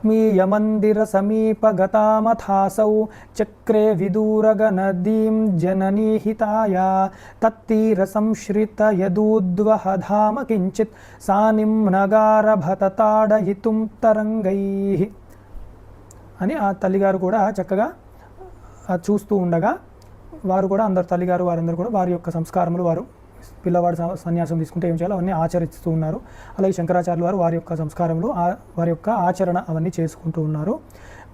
ఆత్మీయమందిరసమీపగతామథాసౌ చక్రే విదూరగనదీం జననీహితాయ తత్తీరసంశ్రితయదూద్వహధామ కించిత్ సానిం నగారభతతాడయితుం తరంగైః అని ఆ తల్లిగారు కూడా చక్కగా చూస్తూ ఉండగా వారు కూడా అందరు తల్లిగారు వారందరూ కూడా వారి యొక్క సంస్కారములు వారు పిల్లవాడు సన్యాసం తీసుకుంటే ఏం చేయాలో అవన్నీ ఆచరిస్తూ ఉన్నారు. అలాగే శంకరాచార్యులు వారు వారి యొక్క సంస్కారములు వారి యొక్క ఆచరణ అవన్నీ చేసుకుంటూ ఉన్నారు.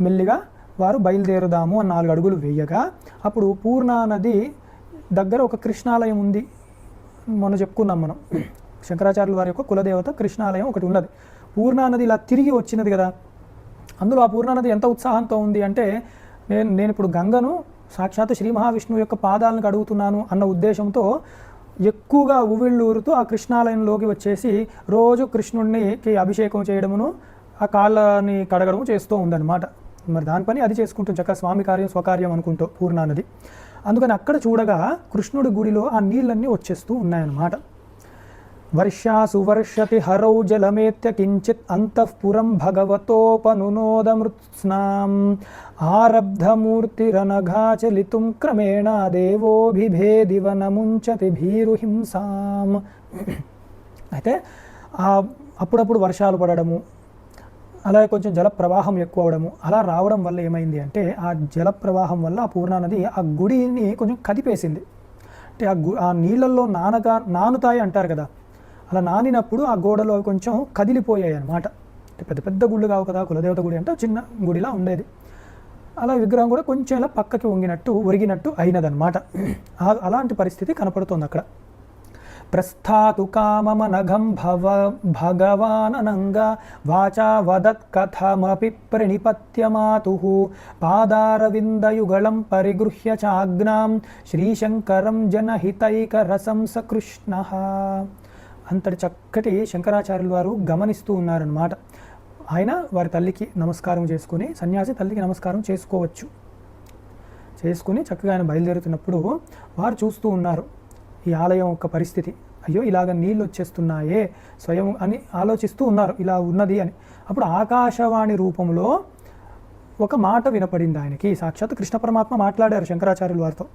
మెల్లిగా వారు బయలుదేరుదాము అని 4 అడుగులు వేయగా అప్పుడు పూర్ణా నది దగ్గర ఒక కృష్ణాలయం ఉంది. మొన్న చెప్పుకున్నాం మనం, శంకరాచార్యులు వారి యొక్క కులదేవత కృష్ణాలయం ఒకటి ఉన్నది. పూర్ణా నది ఇలా తిరిగి వచ్చినది కదా, అందులో ఆ పూర్ణా నది ఎంత ఉత్సాహంతో ఉంది అంటే నేను ఇప్పుడు గంగను సాక్షాత్ శ్రీ మహావిష్ణువు యొక్క పాదాలను కడుగుతున్నాను అన్న ఉద్దేశంతో ఎక్కువగా ఉవ్విళ్ళూరుతూ ఆ కృష్ణాలయంలోకి వచ్చేసి రోజు కృష్ణుడికి అభిషేకం చేయడమును ఆ కాళ్ళని కడగడము చేస్తూ ఉందన్నమాట. మరి దాని పని అది చేసుకుంటుంది చక్కగా స్వామి కార్యం స్వకార్యం అనుకుంటూ పూర్ణా నది. అందుకని అక్కడ చూడగా కృష్ణుడి గుడిలో ఆ నీళ్ళన్నీ వచ్చేస్తూ ఉన్నాయన్నమాట. వర్షాసు వర్షతి హరౌ జలమేత్య కించిత్ అంతఃపురం భగవతోపనునోదమృత్స్నాం ఆరబ్ధమూర్తిరనఘాచలితుం క్రమేణ దేవోభిభేదివ నముంచతి భీరుహింసాం. అయితే అప్పుడప్పుడు వర్షాలు పడడము, అలాగే కొంచెం జల ప్రవాహం ఎక్కువ అవడము, అలా రావడం వల్ల ఏమైంది అంటే ఆ జల ప్రవాహం వల్ల ఆ పూర్ణా నది ఆ గుడిని కొంచెం కదిపేసింది. అంటే ఆ నీళ్ళల్లో నానుతాయి అంటారు కదా, అలా నానినప్పుడు ఆ గోడలో కొంచెం కదిలిపోయాయి అన్నమాట. అంటే పెద్ద పెద్ద గుళ్ళు కావు కదా, కులదేవత గుడి అంటే చిన్న గుడిలా ఉండేది. అలా విగ్రహం కూడా కొంచెం ఇలా పక్కకి ఒరిగినట్టు అయినదన్నమాట. అలాంటి పరిస్థితి కనపడుతోంది అక్కడ. ప్రస్థాతు కామమనఘం భగవాననంగా వాచా వదత్ కథమపి ప్రణిపత్యమాతుః పాదారవిందయుగళం పరిగృహ్య చాగ్నాం శ్రీశంకరం జనహితైకరసం సకృష్ణః. అంతటి చక్కటి శంకరాచార్యులు వారు గమనిస్తూ ఉన్నారన్నమాట. ఆయన వారి తల్లికి నమస్కారం చేసుకుని, సన్యాసి తల్లికి నమస్కారం చేసుకుని చక్కగా ఆయన బయలుదేరుతున్నప్పుడు వారు చూస్తూ ఉన్నారు ఈ ఆలయం యొక్క పరిస్థితి. అయ్యో ఇలాగ నీళ్ళు వచ్చేస్తున్నాయే స్వయం అని ఆలోచిస్తూ ఉన్నారు, ఇలా ఉన్నది అని. అప్పుడు ఆకాశవాణి రూపంలో ఒక మాట వినపడింది ఆయనకి. సాక్షాత్ కృష్ణ పరమాత్మ మాట్లాడారు శంకరాచార్యుల వారితో.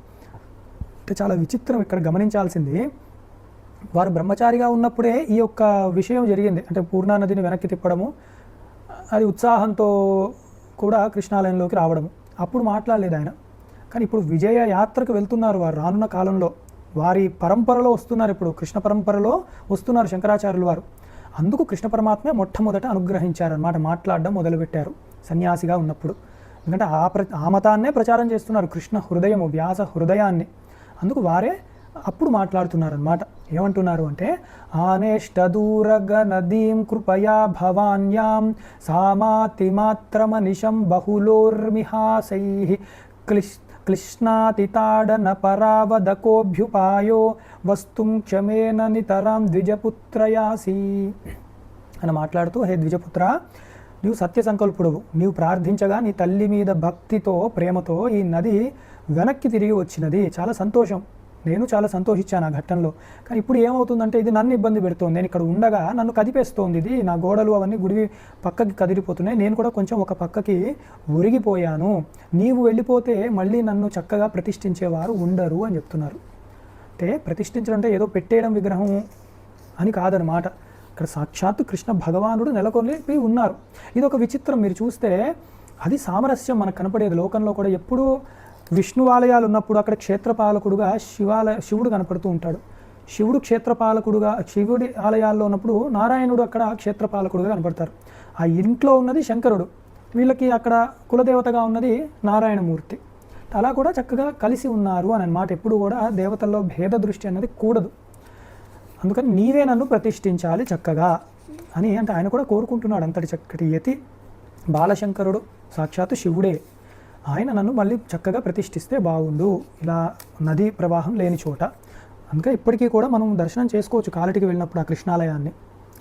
అంటే చాలా విచిత్రం ఇక్కడ గమనించాల్సింది, వారు బ్రహ్మచారిగా ఉన్నప్పుడే ఈ యొక్క విషయం జరిగింది. అంటే పూర్ణా నదిని వెనక్కి తిప్పడము, అది ఉత్సాహంతో కూడా కృష్ణాలయంలోకి రావడము. అప్పుడు మాట్లాడలేదు ఆయన. కానీ ఇప్పుడు విజయ యాత్రకు వెళ్తున్నారు వారు, రానున్న కాలంలో వారి పరంపరలో వస్తున్నారు, ఇప్పుడు కృష్ణ పరంపరలో వస్తున్నారు శంకరాచార్యులు వారు. అందుకు కృష్ణ పరమాత్మే మొట్టమొదట అనుగ్రహించారన్నమాట, మాట్లాడడం మొదలుపెట్టారు సన్యాసిగా ఉన్నప్పుడు. ఎందుకంటే ఆ మతాన్నే ప్రచారం చేస్తున్నారు, కృష్ణ హృదయము, వ్యాస హృదయాన్ని. అందుకు వారే అప్పుడు మాట్లాడుతున్నారన్నమాట. ఏమంటున్నారు అంటే ఆనేష్టదూరగ నదీం కృపయా భవాన్యాం సామాతిమాత్రమనిశం బహుళోర్మిహాసైః క్లిష్ణాతితాడన పరావదకోభ్యుపాయో వస్తుం క్షమేన నితరాం ద్విజపుత్రయాసి అని మాట్లాడుతూ, హే ద్విజపుత్ర, నీవు సత్య సంకల్పుడవు, నీవు ప్రార్థించగా నీ తల్లి మీద భక్తితో ప్రేమతో ఈ నది వెనక్కి తిరిగి వచ్చినది. చాలా సంతోషం, నేను చాలా సంతోషించాను ఆ ఘట్టంలో. కానీ ఇప్పుడు ఏమవుతుందంటే ఇది నన్ను ఇబ్బంది పెడుతోంది. నేను ఇక్కడ ఉండగా నన్ను కదిపేస్తోంది, ఇది నా గోడలు అవన్నీ గుడి పక్కకి కదిలిపోతున్నాయి, నేను కూడా కొంచెం ఒక పక్కకి ఒరిగిపోయాను. నీవు వెళ్ళిపోతే మళ్ళీ నన్ను చక్కగా ప్రతిష్ఠించేవారు ఉండరు అని చెప్తున్నారు. అంటే ప్రతిష్ఠించడం అంటే ఏదో పెట్టేయడం విగ్రహం అని కాదనమాట. ఇక్కడ సాక్షాత్తు కృష్ణ భగవానుడు నెలకొల్పి ఉన్నారు. ఇది ఒక విచిత్రం, మీరు చూస్తే అది సామరస్యం మనకు కనపడేది. లోకంలో కూడా ఎప్పుడూ విష్ణు ఆలయాలు ఉన్నప్పుడు అక్కడ క్షేత్రపాలకుడుగా శివుడు కనపడుతూ ఉంటాడు. శివుడు క్షేత్రపాలకుడుగా, శివుడి ఆలయాల్లో ఉన్నప్పుడు నారాయణుడు అక్కడ క్షేత్రపాలకుడుగా కనపడతారు. ఆ ఇంట్లో ఉన్నది శంకరుడు, వీళ్ళకి అక్కడ కులదేవతగా ఉన్నది నారాయణమూర్తి. అలా కూడా చక్కగా కలిసి ఉన్నారు అని అన్నమాట. ఎప్పుడు కూడా దేవతల్లో భేద దృష్టి అన్నది కూడదు. అందుకని నీవే నన్ను ప్రతిష్ఠించాలి చక్కగా అని అంటే ఆయన కూడా కోరుకుంటున్నాడు. అంతటి చక్కటి యతి బాలశంకరుడు సాక్షాత్తు శివుడే. ఆయన నన్ను మళ్ళీ చక్కగా ప్రతిష్ఠిస్తే బాగుండు, ఇలా నదీ ప్రవాహం లేని చోట. అందుకే ఇప్పటికీ కూడా మనం దర్శనం చేసుకోవచ్చు కాలటికి వెళ్ళినప్పుడు ఆ కృష్ణాలయాన్ని.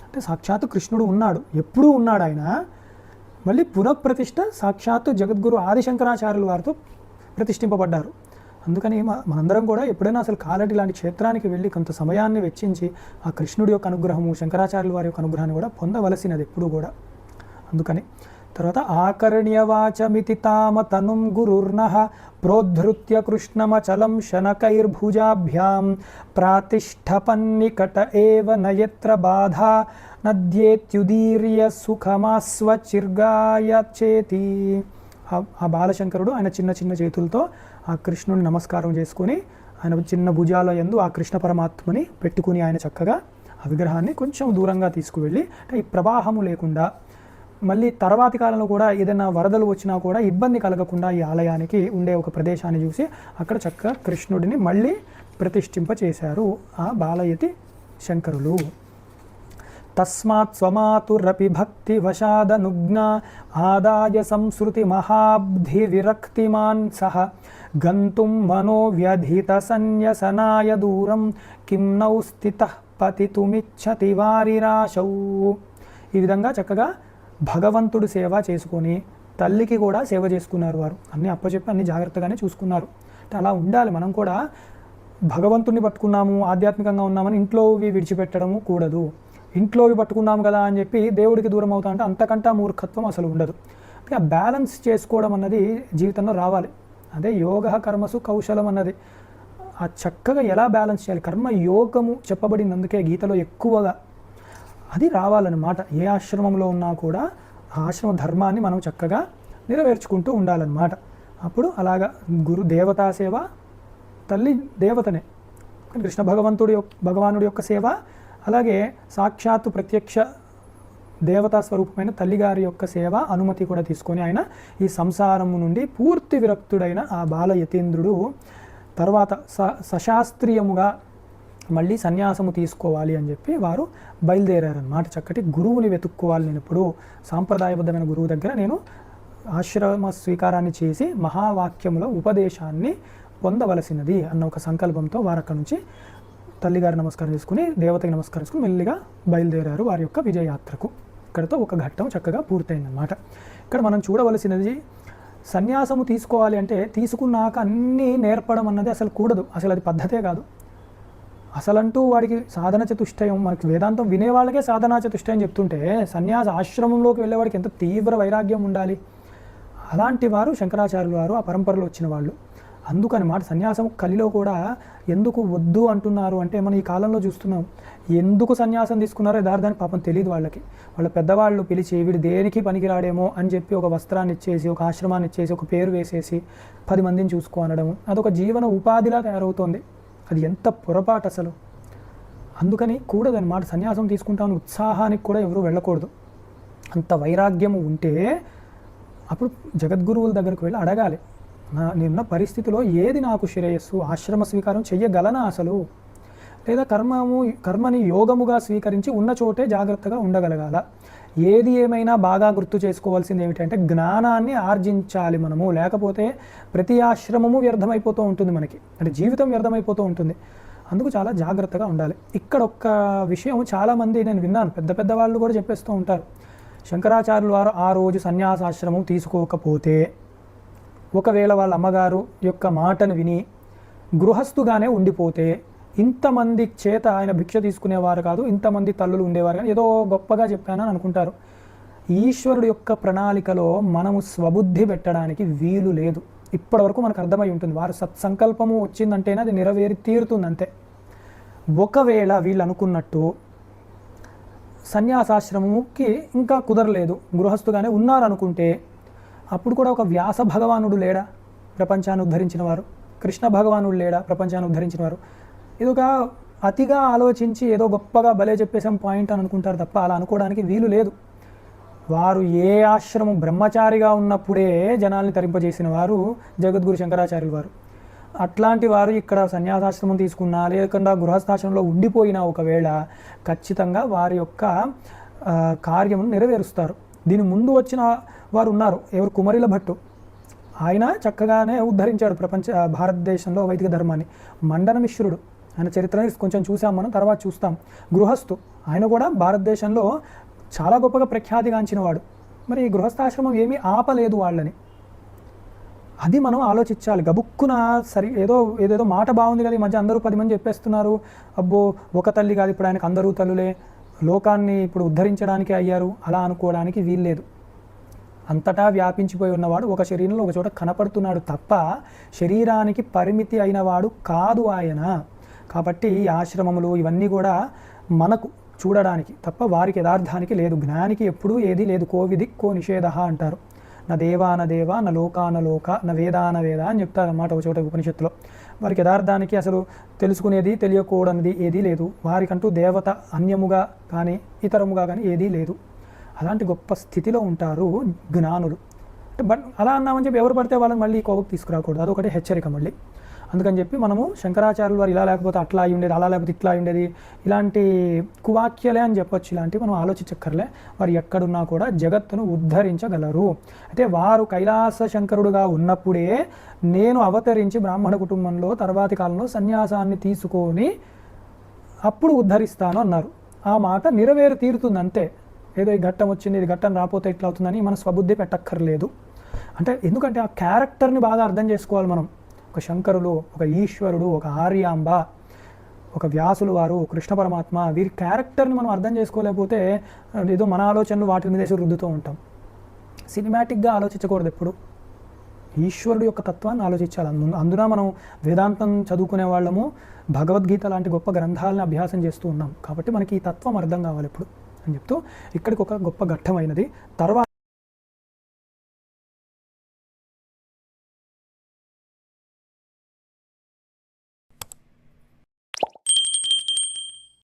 అంటే సాక్షాత్తు కృష్ణుడు ఉన్నాడు, ఎప్పుడూ ఉన్నాడు ఆయన. మళ్ళీ పునఃప్రతిష్ఠ సాక్షాత్తు జగద్గురు ఆదిశంకరాచార్యుల వారితో ప్రతిష్ఠింపబడ్డారు. అందుకని మనందరం కూడా ఎప్పుడైనా అసలు కాలటి లాంటి క్షేత్రానికి వెళ్ళి కొంత సమయాన్ని వెచ్చించి ఆ కృష్ణుడి యొక్క అనుగ్రహము, శంకరాచార్యుల వారి యొక్క అనుగ్రహాన్ని కూడా పొందవలసినది ఎప్పుడు కూడా. అందుకని తర్వాత ఆకర్ణ్యవాచమితి తామతనుం గురుర్నః ప్రోద్ధృత్య కృష్ణమచలం శనకైర్భుజాభ్యాం ప్రాతిష్ఠపన్నికట ఏవ నయత్ర బాధా నద్యేత్యుదీర్య సుఖమాస్వచిర్గాయచేతి. ఆ బాలశంకరుడు ఆయన చిన్న చిన్న చేతులతో ఆ కృష్ణుని నమస్కారం చేసుకొని ఆయన చిన్న భుజాల యందు ఆ కృష్ణ పరమాత్మని పెట్టుకుని ఆయన చక్కగా ఆ విగ్రహాన్ని కొంచెం దూరంగా తీసుకువెళ్ళి, అంటే ఈ ప్రవాహము లేకుండా మళ్ళీ తర్వాతి కాలంలో కూడా ఏదైనా వరదలు వచ్చినా కూడా ఇబ్బంది కలగకుండా ఈ ఆలయానికి ఉండే ఒక ప్రదేశాన్ని చూసి అక్కడ చక్కగా కృష్ణుడిని మళ్ళీ ప్రతిష్ఠింపచేశారు ఆ బాలయతి శంకరులు. తస్మాత్ స్వమాతురపి భక్తి వశాదనుజ్ఞ ఆదాయ సంస్కృతి మహాబ్ధి విరక్తిమాన్ సహ గంతుం మనోవ్యధిత సన్యసనాయ దూరం కిం నౌ స్థితః పతితుమిచ్చతి వారిరాశౌ. ఈ విధంగా చక్కగా భగవంతుడు సేవ చేసుకొని తల్లికి కూడా సేవ చేసుకున్నారు వారు. అన్నీ అప్పచెప్పి అన్ని జాగ్రత్తగానే చూసుకున్నారు. అంటే అలా ఉండాలి. మనం కూడా భగవంతుడిని పట్టుకున్నాము, ఆధ్యాత్మికంగా ఉన్నామని ఇంట్లోవి విడిచిపెట్టడము కూడదు. ఇంట్లోవి పట్టుకున్నాము కదా అని చెప్పి దేవుడికి దూరం అవుతా అంటే అంతకంటే మూర్ఖత్వం అసలు ఉండదు. ఆ బ్యాలెన్స్ చేసుకోవడం అన్నది జీవితంలో రావాలి. అదే యోగ కర్మసు కౌశలం అన్నది. ఆ చక్కగా ఎలా బ్యాలెన్స్ చేయాలి, కర్మ యోగము చెప్పబడినందుకే గీతలో ఎక్కువగా అది రావాలన్నమాట. ఏ ఆశ్రమంలో ఉన్నా కూడా ఆ ఆశ్రమ ధర్మాన్ని మనం చక్కగా నెరవేర్చుకుంటూ ఉండాలన్నమాట. అప్పుడు అలాగా గురు దేవతా సేవ, తల్లి దేవతనే, కృష్ణ భగవానుడి యొక్క సేవ, అలాగే సాక్షాత్తు ప్రత్యక్ష దేవతా స్వరూపమైన తల్లిగారి యొక్క సేవ అనుమతి కూడా తీసుకొని ఆయన ఈ సంసారము నుండి పూర్తి విరక్తుడైన ఆ బాల యతీంద్రుడు తర్వాత సశాస్త్రీయముగా మళ్ళీ సన్యాసము తీసుకోవాలి అని చెప్పి వారు బయలుదేరారన్నమాట. చక్కటి గురువుని వెతుక్కోవాలి. నేను ఇప్పుడు సాంప్రదాయబద్ధమైన గురువు దగ్గర నేను ఆశ్రమ స్వీకారాన్ని చేసి మహావాక్యముల ఉపదేశాన్ని పొందవలసినది అన్న ఒక సంకల్పంతో వారు అక్కడి నుంచి తల్లిగారి నమస్కారం చేసుకుని దేవతకి నమస్కారం చేసుకుని మెల్లిగా బయలుదేరారు వారి యొక్క విజయయాత్రకు. ఇక్కడతో ఒక ఘట్టం చక్కగా పూర్తయిందన్నమాట. ఇక్కడ మనం చూడవలసినది, సన్యాసము తీసుకోవాలి అంటే తీసుకున్నాక అన్నీ నేర్పడం అన్నది అసలు కూడదు. అసలు అది పద్ధతే కాదు. అసలంటూ వాడికి సాధన చతుష్టయం, మనకి వేదాంతం వినేవాళ్ళకే సాధనా చతుష్టయం చెప్తుంటే సన్యాస ఆశ్రమంలోకి వెళ్ళేవాడికి ఎంత తీవ్ర వైరాగ్యం ఉండాలి. అలాంటి వారు శంకరాచార్యులు వారు, ఆ పరంపరలో వచ్చిన వాళ్ళు. అందుకని మాట సన్యాసం కలిలో కూడా ఎందుకు వద్దు అంటున్నారు అంటే మనం ఈ కాలంలో చూస్తున్నాం. ఎందుకు సన్యాసం తీసుకున్నారో యథార్థాన్ని పాపం తెలియదు వాళ్ళకి. వాళ్ళ పెద్దవాళ్ళు పిలిచి వీడు దేనికి పనికిరాడేమో అని చెప్పి ఒక వస్త్రాన్ని ఇచ్చేసి, ఒక ఆశ్రమాన్ని ఇచ్చేసి, ఒక పేరు వేసేసి 10 మందిని చూసుకో అనడం, అదొక జీవన ఉపాధిలా తయారవుతోంది. అది ఎంత పొరపాటు అసలు. అందుకని కూడదన్నమాట. సన్యాసం తీసుకుంటామని ఉత్సాహానికి కూడా ఎవరు వెళ్ళకూడదు. అంత వైరాగ్యము ఉంటే అప్పుడు జగద్గురువుల దగ్గరకు వెళ్ళి అడగాలి, నేనున్న పరిస్థితిలో ఏది నాకు శ్రేయస్సు, ఆశ్రమ స్వీకారం చెయ్యగలనా అసలు, లేదా కర్మని యోగముగా స్వీకరించి ఉన్న చోటే జాగ్రత్తగా ఉండగలగాల. ఏది ఏమైనా బాగా గుర్తు చేసుకోవాల్సింది ఏమిటంటే జ్ఞానాన్ని ఆర్జించాలి మనము. లేకపోతే ప్రతి ఆశ్రమము వ్యర్థమైపోతూ ఉంటుంది మనకి, అంటే జీవితం వ్యర్థమైపోతూ ఉంటుంది. అందుకు చాలా జాగ్రత్తగా ఉండాలి. ఇక్కడ ఒక్క విషయం చాలామంది నేను విన్నాను, పెద్ద పెద్ద వాళ్ళు కూడా చెప్పేస్తూ ఉంటారు. శంకరాచార్యులు వారు ఆ రోజు సన్యాసాశ్రమం తీసుకోకపోతే, ఒకవేళ వాళ్ళ అమ్మగారు యొక్క మాటను విని గృహస్థుగానే ఉండిపోతే, ఇంతమంది చేత ఆయన భిక్ష తీసుకునేవారు కాదు, ఇంతమంది తల్లులు ఉండేవారు కానీ ఏదో గొప్పగా చెప్పానని అనుకుంటారు. ఈశ్వరుడు యొక్క ప్రణాళికలో మనము స్వబుద్ధి పెట్టడానికి వీలు లేదు. ఇప్పటివరకు మనకు అర్థమై ఉంటుంది. వారు సత్సంకల్పము వచ్చిందంటేనే అది నెరవేరి తీరుతుంది అంతే. ఒకవేళ వీళ్ళు అనుకున్నట్టు సన్యాసాశ్రమముకి ఇంకా కుదరలేదు, గృహస్థుగానే ఉన్నారనుకుంటే, అప్పుడు కూడా ఒక వ్యాస భగవానుడు లేడా ప్రపంచాన్ని ఉద్ధరించిన వారు, కృష్ణ భగవానుడు లేడా ప్రపంచాన్ని ఉద్ధరించిన వారు. ఇదొక అతిగా ఆలోచించి ఏదో గొప్పగా భలే చెప్పేసాం పాయింట్ అని అనుకుంటారు తప్ప అలా అనుకోవడానికి వీలు లేదు. వారు ఏ ఆశ్రమం బ్రహ్మచారిగా ఉన్నప్పుడే జనాల్ని తరింపజేసిన వారు జగద్గురు శంకరాచార్యులు వారు. అట్లాంటి వారు ఇక్కడ సన్యాసాశ్రమం తీసుకున్నా లేకుండా గృహస్థాశ్రమంలో ఉండిపోయినా ఒకవేళ ఖచ్చితంగా వారి యొక్క కార్యమును నెరవేరుస్తారు. దీని ముందు వచ్చిన వారు ఉన్నారు, ఎవరు, కుమరిల భట్టు. ఆయన చక్కగానే ఉద్ధరించాడు భారతదేశంలో వైదిక ధర్మాన్ని. మండన మిశ్రుడు, ఆయన చరిత్రని కొంచెం చూసాం మనం, తర్వాత చూస్తాం. గృహస్థు, ఆయన కూడా భారతదేశంలో చాలా గొప్పగా ప్రఖ్యాతిగాంచిన వాడు. మరి ఈ గృహస్థాశ్రమం ఏమీ ఆపలేదు వాళ్ళని. అది మనం ఆలోచించాలి. గబుక్కున ఏదేదో మాట బాగుంది కదా, ఈ మధ్య అందరూ 10 మంది చెప్పేస్తున్నారు, అబ్బో ఒక తల్లి కాదు ఇప్పుడు ఆయనకు అందరూ తల్లులే, లోకాన్ని ఇప్పుడు ఉద్ధరించడానికి అయ్యారు, అలా అనుకోవడానికి వీల్లేదు. అంతటా వ్యాపించిపోయి ఉన్నవాడు ఒక శరీరంలో ఒక చోట కనపడుతున్నాడు తప్ప శరీరానికి పరిమితి అయినవాడు కాదు ఆయన. కాబట్టి ఈ ఆశ్రమములు ఇవన్నీ కూడా మనకు చూడడానికి తప్ప వారికి యథార్థానికి లేదు. జ్ఞానికి ఎప్పుడూ ఏది లేదు. కోవిది కో నిషేధ అంటారు. నా దేవాన దేవ నా లోకాన లోక నా వేదాన వేద అని చెప్తారు అన్నమాట ఒక చోట ఉపనిషత్తులో. వారికి యథార్థానికి అసలు తెలుసుకునేది తెలియకూడనిది ఏదీ లేదు. వారికంటూ దేవత అన్యముగా కానీ ఇతరముగా కానీ ఏదీ లేదు. అలాంటి గొప్ప స్థితిలో ఉంటారు జ్ఞానులు. బట్ అలా అన్నామని చెప్పి ఎవరు పడితే వాళ్ళని మళ్ళీ కోపకు తీసుకురాకూడదు, అదొకటి హెచ్చరిక మళ్ళీ. అందుకని చెప్పి మనము శంకరాచార్యులు వారు ఇలా లేకపోతే అట్లా అయి ఉండేది, అలా లేకపోతే ఇట్లా అయి ఉండేది, ఇలాంటి కువాక్యలే అని చెప్పొచ్చు. ఇలాంటివి మనం ఆలోచించక్కర్లే. వారు ఎక్కడున్నా కూడా జగత్తును ఉద్ధరించగలరు. అయితే వారు కైలాస శంకరుడుగా ఉన్నప్పుడే నేను అవతరించి బ్రాహ్మణ కుటుంబంలో తర్వాతి కాలంలో సన్యాసాన్ని తీసుకొని అప్పుడు ఉద్ధరిస్తాను అన్నారు. ఆ మాట నెరవేరు తీరుతుంది అంతే. ఏదో ఈ ఘట్టం వచ్చింది, ఇది ఘట్టం రాకపోతే ఇట్లా అవుతుందని మన స్వబుద్ధి పెట్టక్కర్లేదు. అంటే ఎందుకంటే ఆ క్యారెక్టర్ని బాగా అర్థం చేసుకోవాలి మనం. ఒక శంకరులు, ఒక ఈశ్వరుడు, ఒక ఆర్యాంబ, ఒక వ్యాసులు వారు, కృష్ణ పరమాత్మ, వీరి క్యారెక్టర్ని మనం అర్థం చేసుకోలేకపోతే ఏదో మన ఆలోచనలు వాటి మీద రుద్దుతూ ఉంటాం. సినిమాటిక్గా ఆలోచించకూడదు ఎప్పుడు. ఈశ్వరుడు యొక్క తత్వాన్ని ఆలోచించాలి. అందున మనం వేదాంతం చదువుకునే వాళ్ళము, భగవద్గీత లాంటి గొప్ప గ్రంథాలను అభ్యాసం చేస్తూ ఉన్నాం. కాబట్టి మనకి ఈ తత్వం అర్థం కావాలి ఎప్పుడు అని చెప్తూ ఇక్కడికి ఒక గొప్ప ఘట్టమైనది. తర్వాత